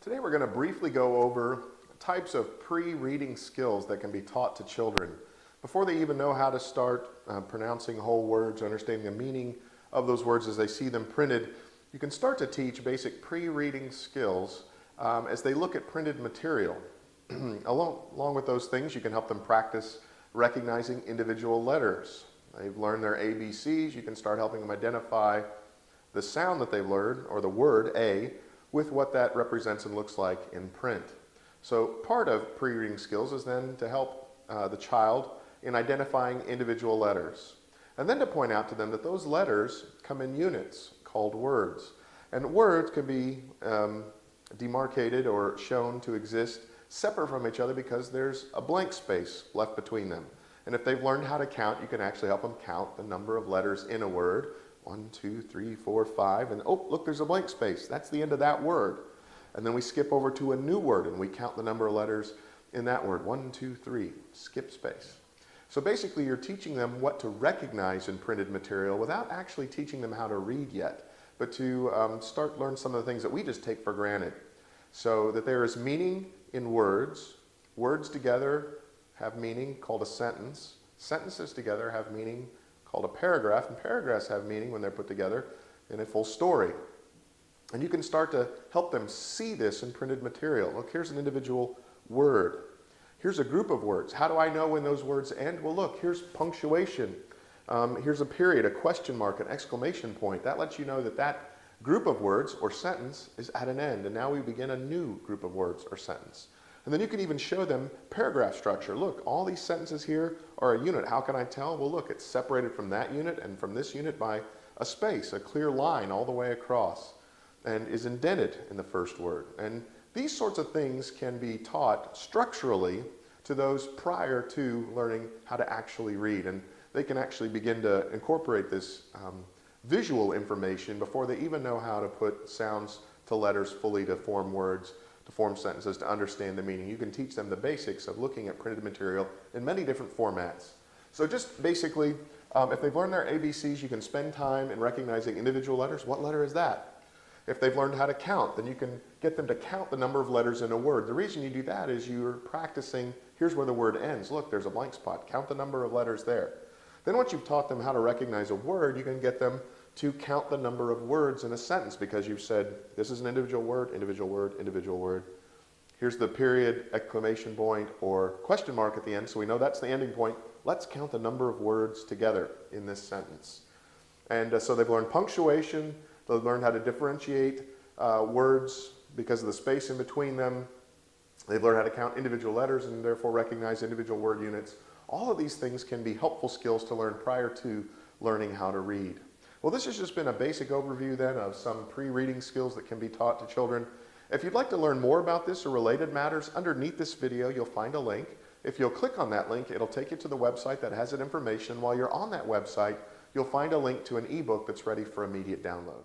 Today we're going to briefly go over types of pre-reading skills that can be taught to children. Before they even know how to start pronouncing whole words, understanding the meaning of those words as they see them printed, you can start to teach basic pre-reading skills as they look at printed material. Along with those things, you can help them practice recognizing individual letters. They've learned their ABCs, you can start helping them identify the sound that they've learned, or the word A, with what that represents and looks like in print. So part of pre-reading skills is then to help the child in identifying individual letters. And then to point out to them that those letters come in units called words. And words can be demarcated or shown to exist separate from each other because there's a blank space left between them. And if they've learned how to count, you can actually help them count the number of letters in a word. 1, 2, 3, 4, 5, and oh, look, there's a blank space. That's the end of that word. And then we skip over to a new word and we count the number of letters in that word. 1, 2, 3, skip space. So basically you're teaching them what to recognize in printed material without actually teaching them how to read yet, but to learn some of the things that we just take for granted. So that there is meaning in words. Words together have meaning, called a sentence. Sentences together have meaning, called a paragraph, and paragraphs have meaning when they're put together in a full story. And you can start to help them see this in printed material. Look, here's an individual word. Here's a group of words. How do I know when those words end? Well, look, here's punctuation. Here's a period, a question mark, an exclamation point. That lets you know that that group of words or sentence is at an end, and now we begin a new group of words or sentence. And then you can even show them paragraph structure. Look, all these sentences here are a unit. How can I tell? Well, look, it's separated from that unit and from this unit by a space, a clear line all the way across, and is indented in the first word. And these sorts of things can be taught structurally to those prior to learning how to actually read. And they can actually begin to incorporate this visual information before they even know how to put sounds to letters fully to form words, to form sentences, to understand the meaning. You can teach them the basics of looking at printed material in many different formats. So just basically, if they've learned their ABCs, you can spend time in recognizing individual letters. What letter is that? If they've learned how to count, then you can get them to count the number of letters in a word. The reason you do that is you're practicing, here's where the word ends. Look, there's a blank spot. Count the number of letters there. Then once you've taught them how to recognize a word, you can get them to count the number of words in a sentence because you've said, this is an individual word, individual word, individual word. Here's the period, exclamation point, or question mark at the end, so we know that's the ending point. Let's count the number of words together in this sentence. And so they've learned punctuation, they've learned how to differentiate words because of the space in between them. They've learned how to count individual letters and therefore recognize individual word units. All of these things can be helpful skills to learn prior to learning how to read. Well, this has just been a basic overview then of some pre-reading skills that can be taught to children. If you'd like to learn more about this or related matters, underneath this video you'll find a link. If you'll click on that link, it'll take you to the website that has that information. While you're on that website, you'll find a link to an ebook that's ready for immediate download.